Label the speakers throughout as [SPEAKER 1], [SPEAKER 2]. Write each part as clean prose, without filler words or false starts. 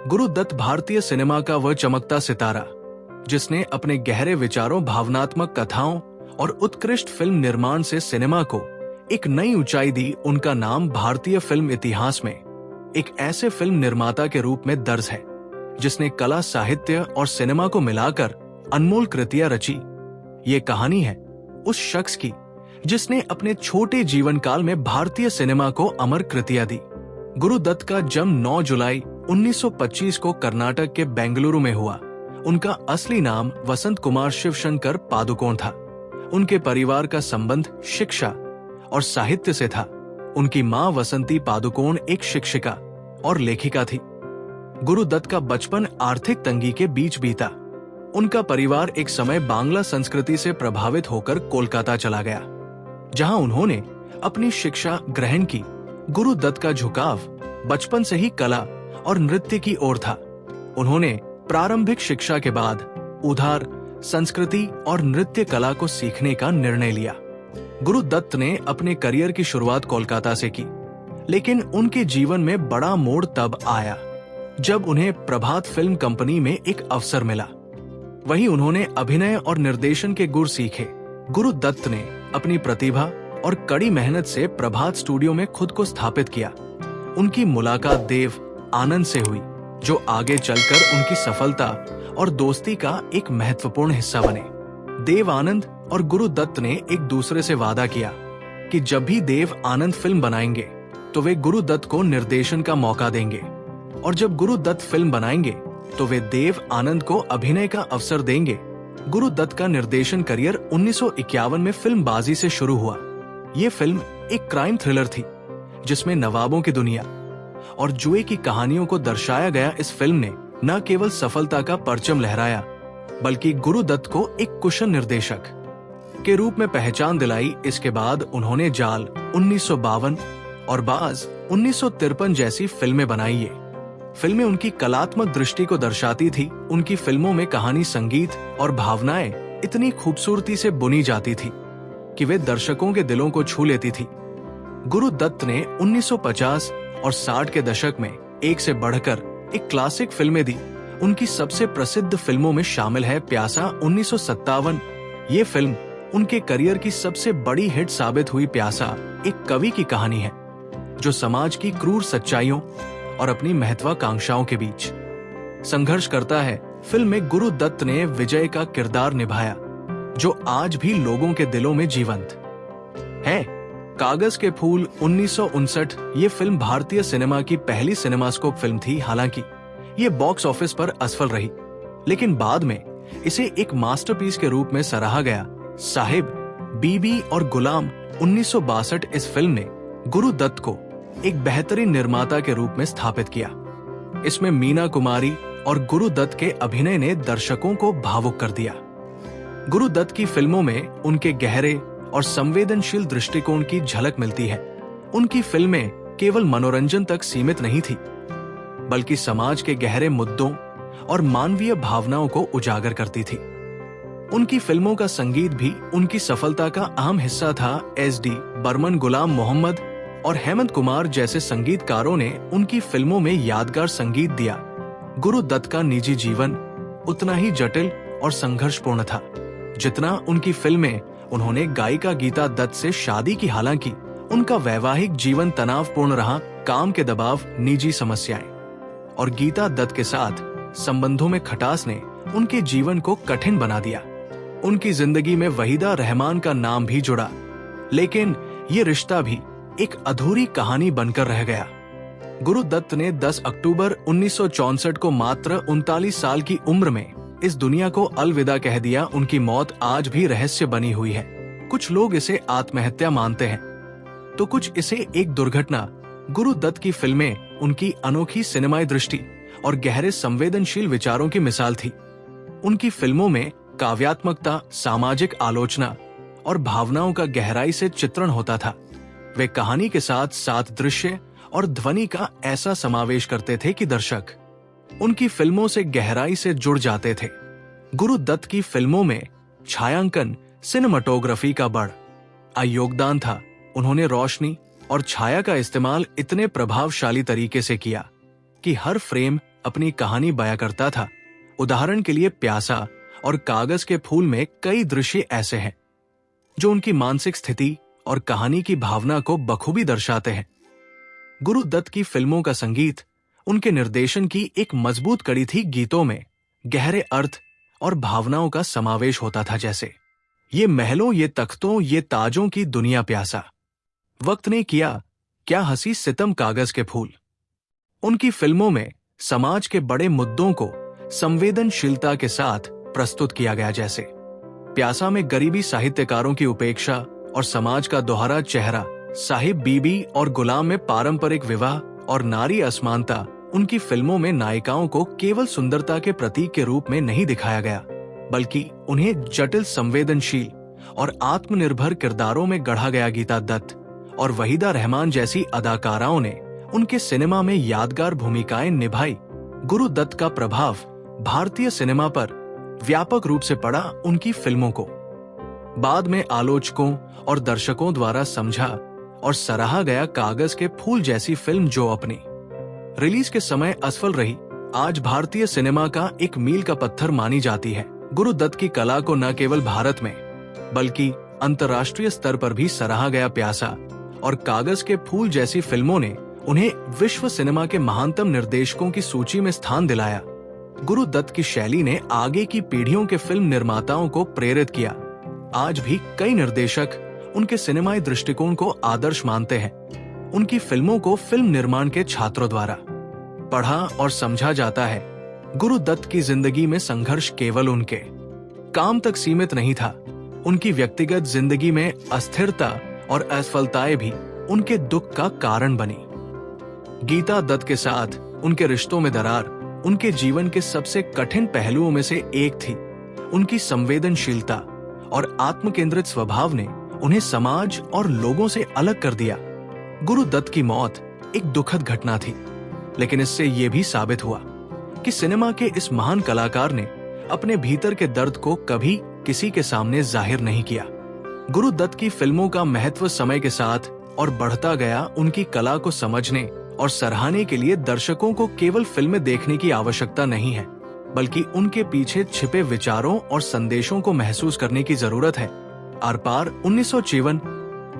[SPEAKER 1] गुरु दत्त भारतीय सिनेमा का वह चमकता सितारा जिसने अपने गहरे विचारों, भावनात्मक कथाओं और उत्कृष्ट फिल्म निर्माण से सिनेमा को एक नई ऊंचाई दी। उनका नाम भारतीय फिल्म इतिहास में एक ऐसे फिल्म निर्माता के रूप में दर्ज है जिसने कला, साहित्य और सिनेमा को मिलाकर अनमोल कृतियां रची। ये कहानी है उस शख्स की जिसने अपने छोटे जीवन काल में भारतीय सिनेमा को अमर कृतियां दी। गुरु दत्त का जन्म 9 जुलाई 1925 को कर्नाटक के बेंगलुरु में हुआ। उनका असली नाम वसंत कुमार शिवशंकर पादुकोण था। उनके परिवार का संबंध शिक्षा और साहित्य से था। उनकी मां वसंती पादुकोण एक शिक्षिका और लेखिका थी। गुरु दत्त का बचपन आर्थिक तंगी के बीच बीता। उनका परिवार एक समय बांग्ला संस्कृति से प्रभावित होकर कोलकाता चला गया, जहां उन्होंने अपनी शिक्षा ग्रहण की। गुरु दत्त का झुकाव बचपन से ही कला और नृत्य की ओर था। उन्होंने प्रारंभिक शिक्षा के बाद उधार, संस्कृति और नृत्य कला को सीखने का निर्णय लिया। गुरु दत्त ने अपने करियर की शुरुआत कोलकाता से की, लेकिन उनके जीवन में बड़ा मोड़ तब आया जब उन्हें प्रभात फिल्म कंपनी में एक अवसर मिला। वहीं उन्होंने अभिनय और निर्देशन के गुर सीखे। गुरु दत्त ने अपनी प्रतिभा और कड़ी मेहनत से प्रभात स्टूडियो में खुद को स्थापित किया। उनकी मुलाकात देव आनंद से हुई, जो आगे चलकर उनकी सफलता और दोस्ती का एक महत्वपूर्ण हिस्सा बने। देव आनंद और गुरु दत्त ने एक दूसरे से वादा किया कि जब भी देव आनंद फिल्म बनाएंगे तो वे गुरु दत्त को निर्देशन का मौका देंगे, और जब गुरु दत्त फिल्म बनाएंगे तो वे देव आनंद को अभिनय का अवसर देंगे। गुरु दत्त का निर्देशन करियर 1951 में फिल्मबाजी से शुरू हुआ। ये फिल्म एक क्राइम थ्रिलर थी जिसमें नवाबों की दुनिया और जुए की कहानियों को दर्शाया गया। इस फिल्म ने न केवल सफलता का परचम लहराया, बल्कि गुरु दत्त को एक कुशल निर्देशक के रूप में पहचान दिलाई। इसके बाद उन्होंने जाल 1952 और बाज 1953 जैसी फिल्में बनाई। ये फिल्में उनकी कलात्मक दृष्टि को दर्शाती थी। उनकी फिल्मों में कहानी, संगीत और भावनाएं इतनी खूबसूरती से बुनी जाती थी कि वे दर्शकों के दिलों को छू लेती थी। गुरु दत्त ने 1950 और 60 के दशक में एक से बढ़कर एक क्लासिक फिल्में दी। उनकी सबसे प्रसिद्ध फिल्मों में शामिल है प्यासा 1957। ये फिल्म उनके करियर की सबसे बड़ी हिट साबित हुई। प्यासा एक कवि की कहानी है जो समाज की क्रूर सच्चाइयों और अपनी महत्वाकांक्षाओं के बीच संघर्ष करता है। फिल्म में गुरु दत्त ने विजय का किरदार निभाया, जो आज भी लोगों के दिलों में जीवंत है। कागज के फूल 1959 ये फिल्म भारतीय सिनेमा की पहली सिनेमास्कोप फिल्म थी। हालांकि ये बॉक्स ऑफिस पर असफल रही, लेकिन बाद में इसे एक मास्टरपीस के रूप में सराहा गया। साहिब, बीबी और गुलाम 1962 इस फिल्म ने गुरु दत्त को एक बेहतरीन निर्माता के रूप में स्थापित किया। इसमें मीना कुमारी और गुरु दत्त के अभिनय ने दर्शकों को भावुक कर दिया। गुरु दत्त की फिल्मों में उनके गहरे और संवेदनशील दृष्टिकोण की झलक मिलती है। उनकी फिल्में केवल मनोरंजन तक सीमित नहीं थी, बल्कि समाज के गहरे मुद्दों और मानवीय भावनाओं को उजागर करती थी। उनकी फिल्मों का संगीत भी उनकी सफलता का अहम हिस्सा था। एस.डी. बर्मन, गुलाम मोहम्मद और हेमंत कुमार जैसे संगीतकारों ने उनकी फिल्मों में यादगार संगीत दिया। गुरु दत्त का निजी जीवन उतना ही जटिल और संघर्षपूर्ण था जितना उनकी फिल्में। उन्होंने गायिका गीता दत्त से शादी की, हालांकि उनका वैवाहिक जीवन तनावपूर्ण रहा। काम के दबाव, निजी समस्याएं और गीता दत्त के साथ संबंधों में खटास ने उनके जीवन को कठिन बना दिया। उनकी जिंदगी में वहीदा रहमान का नाम भी जुड़ा, लेकिन ये रिश्ता भी एक अधूरी कहानी बनकर रह गया। गुरु दत्त ने 10 अक्टूबर 1964 को मात्र 39 साल की उम्र में इस दुनिया को अलविदा कह दिया। उनकी मौत आज भी रहस्य बनी हुई है। कुछ लोग इसे आत्महत्या मानते हैं, तो कुछ इसे एक दुर्घटना। गुरु दत्त की फिल्में उनकी अनोखी सिनेमाई दृष्टि और गहरे संवेदनशील विचारों की मिसाल थी। उनकी फिल्मों में काव्यात्मकता, सामाजिक आलोचना और भावनाओं का गहराई से चित्रण होता था। वे कहानी के साथ साथ दृश्य और ध्वनि का ऐसा समावेश करते थे कि दर्शक उनकी फिल्मों से गहराई से जुड़ जाते थे। गुरु दत्त की फिल्मों में छायांकन, सिनेमाटोग्राफी का बड़ा योगदान था। उन्होंने रोशनी और छाया का इस्तेमाल इतने प्रभावशाली तरीके से किया कि हर फ्रेम अपनी कहानी बयां करता था। उदाहरण के लिए प्यासा और कागज के फूल में कई दृश्य ऐसे हैं जो उनकी मानसिक स्थिति और कहानी की भावना को बखूबी दर्शाते हैं। गुरु दत्त की फिल्मों का संगीत उनके निर्देशन की एक मजबूत कड़ी थी। गीतों में गहरे अर्थ और भावनाओं का समावेश होता था, जैसे ये महलों, ये तख्तों, ये ताजों की दुनिया प्यासा, वक्त ने किया क्या हंसी सितम कागज के फूल। उनकी फिल्मों में समाज के बड़े मुद्दों को संवेदनशीलता के साथ प्रस्तुत किया गया, जैसे प्यासा में गरीबी, साहित्यकारों की उपेक्षा और समाज का दोहरा चेहरा, साहिब बीबी और गुलाम में पारंपरिक विवाह और नारी असमानता। उनकी फिल्मों में नायिकाओं को केवल सुंदरता के प्रतीक के रूप में नहीं दिखाया गया, बल्कि उन्हें जटिल, संवेदनशील और आत्मनिर्भर किरदारों में गढ़ा गया। गीता दत्त और वहीदा रहमान जैसी अदाकाराओं ने उनके सिनेमा में यादगार भूमिकाएं निभाई। गुरु दत्त का प्रभाव भारतीय सिनेमा पर व्यापक रूप से पड़ा। उनकी फिल्मों को बाद में आलोचकों और दर्शकों द्वारा समझा और सराहा गया। कागज के फूल जैसी फिल्म, जो अपनी रिलीज के समय असफल रही, आज भारतीय सिनेमा का एक मील का पत्थर मानी जाती है। गुरु दत्त की कला को न केवल भारत में बल्कि अंतर्राष्ट्रीय स्तर पर भी सराहा गया। प्यासा और कागज के फूल जैसी फिल्मों ने उन्हें विश्व सिनेमा के महानतम निर्देशकों की सूची में स्थान दिलाया। गुरु दत्त की शैली ने आगे की पीढ़ियों के फिल्म निर्माताओं को प्रेरित किया। आज भी कई निर्देशक उनके सिनेमाई दृष्टिकोण को आदर्श मानते हैं। उनकी फिल्मों को फिल्म निर्माण के छात्रों द्वारा पढ़ा और समझा जाता है। गुरु दत्त की जिंदगी में संघर्ष केवल उनके काम तक सीमित नहीं था। उनकी व्यक्तिगत जिंदगी में अस्थिरता और असफलताएं भी उनके दुख का कारण बनी। गीता दत्त के साथ उनके रिश्तों में दरार उनके जीवन के सबसे कठिन पहलुओं में से एक थी। उनकी संवेदनशीलता और आत्मकेंद्रित स्वभाव ने उन्हें समाज और लोगों से अलग कर दिया। गुरु दत्त की मौत एक दुखद घटना थी, लेकिन इससे यह भी साबित हुआ कि सिनेमा के इस महान कलाकार ने अपने भीतर के दर्द को कभी किसी के सामने जाहिर नहीं किया। गुरु दत्त की फिल्मों का महत्व समय के साथ और बढ़ता गया। उनकी कला को समझने और सराहने के लिए दर्शकों को केवल फिल्में देखने की आवश्यकता नहीं है, बल्कि उनके पीछे छिपे विचारों और संदेशों को महसूस करने की जरूरत है। आर पार 1954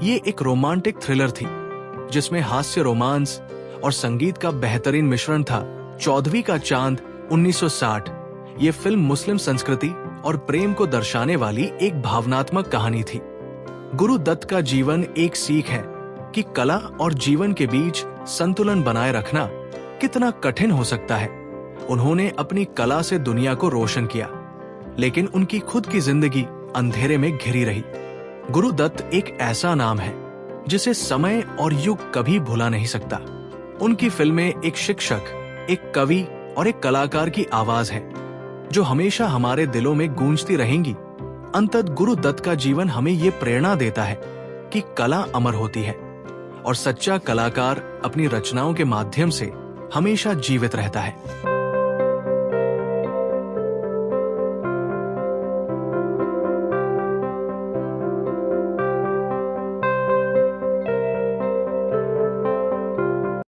[SPEAKER 1] ये एक रोमांटिक थ्रिलर थी जिसमें हास्य, रोमांस और संगीत का बेहतरीन मिश्रण था। चौदहवीं का चांद 1960 ये फिल्म मुस्लिम संस्कृति और प्रेम को दर्शाने वाली एक भावनात्मक कहानी थी। गुरु दत्त का जीवन एक सीख है कि कला और जीवन के बीच संतुलन बनाए रखना कितना कठिन हो सकता है। उन्होंने अपनी कला से दुनिया को रोशन किया, लेकिन उनकी खुद की जिंदगी अंधेरे में घिरी रही। गुरु दत्त एक ऐसा नाम है जिसे समय और युग कभी भुला नहीं सकता। उनकी फिल्में एक शिक्षक, एक कवि और एक कलाकार की आवाज है जो हमेशा हमारे दिलों में गूंजती रहेंगी। अंततः गुरु दत्त का जीवन हमें ये प्रेरणा देता है कि कला अमर होती है और सच्चा कलाकार अपनी रचनाओं के माध्यम से हमेशा जीवित रहता है।